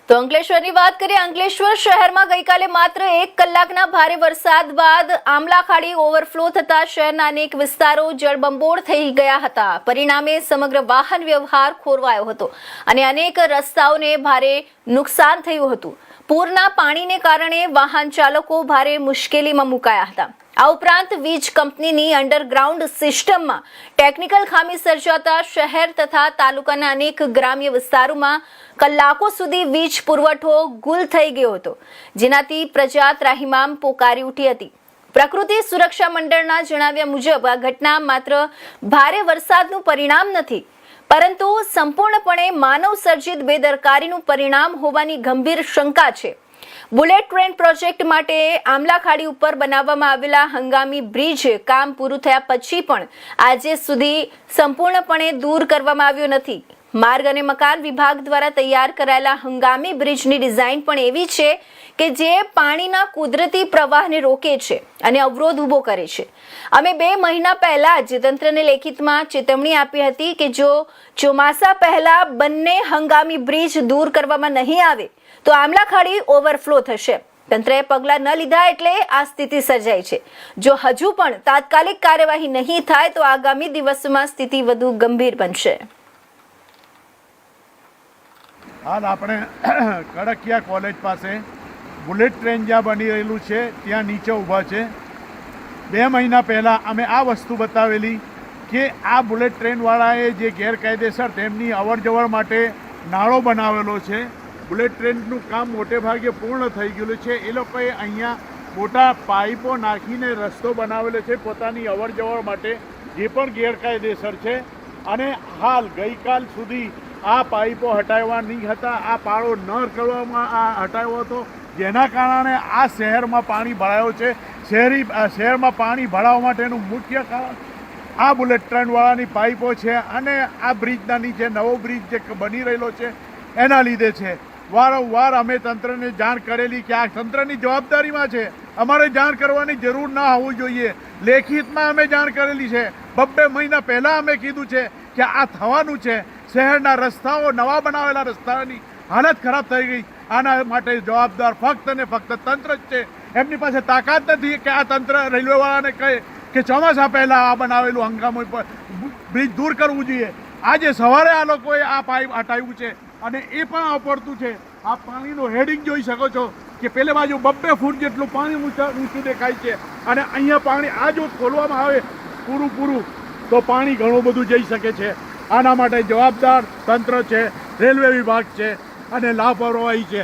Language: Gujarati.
તો અંકલેશ્વરની વાત કરીએ। અંકલેશ્વર શહેરમાં ગઈકાલે માત્ર 1 કલાકના ભારે વરસાદ બાદ આમલા ખાડી ઓવરફ્લો થતા શહેરના અનેક વિસ્તારો જળબંબોળ થઈ ગયા હતા। પરિણામે સમગ્ર વાહન વ્યવહાર ખોરવાયો હતો અને અનેક રસ્તાઓને ભારે નુકસાન થયું હતું। પૂરના પાણીને કારણે વાહન ચાલકો ભારે મુશ્કેલીમાં મુકાયા હતા। આ ઉપરાંત વીજ કંપનીની અંડરગ્રાઉન્ડ સિસ્ટમમાં ટેકનિકલ ખામી સર્જાતા શહેર તથા તાલુકાના અનેક ગ્રામ્ય વિસ્તારોમાં કલાકો સુધી વીજ પુરવઠો ગુલ થઈ ગયો હતો, જેનાથી પ્રજા ત્રાહિમામ પોકારી ઉઠી હતી। પ્રકૃતિ સુરક્ષા મંડળના જણાવ્યા મુજબ આ ઘટના માત્ર ભારે વરસાદનું પરિણામ નથી, પરંતુ સંપૂર્ણપણે માનવ સર્જિત બેદરકારીનું પરિણામ હોવાની ગંભીર શંકા છે। બુલેટ ટ્રેન પ્રોજેક્ટ માટે આમલા ખાડી ઉપર બનાવવામાં આવેલા હંગામી બ્રિજ કામ પૂરું થયા પછી પણ આજે સુધી સંપૂર્ણપણે દૂર કરવામાં આવ્યો નથી। માર્ગ અને મકાન વિભાગ દ્વારા તૈયાર કરાયેલા હંગામી બ્રિજની ડિઝાઇન પણ એવી છે કે જે પાણીના કુદરતી પ્રવાહને રોકે છે અને અવરોધ ઊભો કરે છે। અમે 2 મહિના પહેલા જ તંત્રને લેખિતમાં ચેતવણી આપી હતી કે જો ચોમાસા પહેલા બંને હંગામી બ્રિજ દૂર કરવામાં નહીં આવે તો આમલા ખાડી ઓવરફ્લો થશે। તંત્રએ પગલાં ન લીધા એટલે આ સ્થિતિ સર્જાઈ છે। જો હજુ પણ તાત્કાલિક કાર્યવાહી નહીં થાય તો આગામી દિવસોમાં સ્થિતિ વધુ ગંભીર બનશે। હાલ આપણે કડકિયા કોલેજ પાસે બુલેટ ટ્રેન જ્યાં બની રહેલું છે ત્યાં નીચે ઊભા છે। 2 મહિના પહેલાં અમે આ વસ્તુ બતાવેલી કે આ બુલેટ ટ્રેનવાળાએ જે ગેરકાયદેસર તેમની અવરજવર માટે નાળો બનાવેલો છે। બુલેટ ટ્રેનનું કામ મોટે ભાગે પૂર્ણ થઈ ગયેલું છે। એ લોકોએ અહીંયા મોટા પાઇપો નાખીને રસ્તો બનાવેલો છે પોતાની અવરજવર માટે, જે પણ ગેરકાયદેસર છે। અને હાલ ગઈકાલ સુધી આ પાઇપો હટાવવા નહીં હતા, આ પાળો ન કરવામાં હટાવ્યો હતો, જેના કારણે આ શહેરમાં પાણી ભરાયો છે। શહેરમાં પાણી ભરાવા માટેનું મુખ્ય કારણ આ બુલેટ ટ્રેનવાળાની પાઇપો છે અને આ બ્રિજના નીચે નવો બ્રિજ જે બની રહેલો છે એના લીધે છે। વારંવાર અમે તંત્રને જાણ કરેલી કે આ તંત્રની જવાબદારીમાં છે, અમારે જાણ કરવાની જરૂર ના હોવી જોઈએ। લેખિતમાં અમે જાણ કરેલી છે। 2 મહિના પહેલાં અમે કીધું છે કે આ થવાનું છે। શહેરના રસ્તાઓ, નવા બનાવેલા રસ્તાની હાલત ખરાબ થઈ ગઈ। આના માટે જવાબદાર ફક્ત ને ફક્ત તંત્ર જ છે। એમની પાસે તાકાત નથી કે આ તંત્ર રેલવેવાળાને કહે કે ચોમાસા પહેલાં આ બનાવેલું હંગામી બ્રિજ દૂર કરવું જોઈએ। આજે સવારે આ લોકોએ આ પાઇપ હટાવ્યું છે અને એ પણ અપડતું છે। આ પાણીનું હેડિંગ જોઈ શકો છો કે પેલે બાજુ 2 ફૂટ જેટલું પાણી ઊંચું દેખાય છે અને અહીંયા પાણી આ જો ખોલવામાં આવે પૂરું તો પાણી ઘણું બધું જઈ શકે છે। આના માટે જવાબદાર તંત્ર છે, રેલવે વિભાગ છે અને લાપરવાહી છે।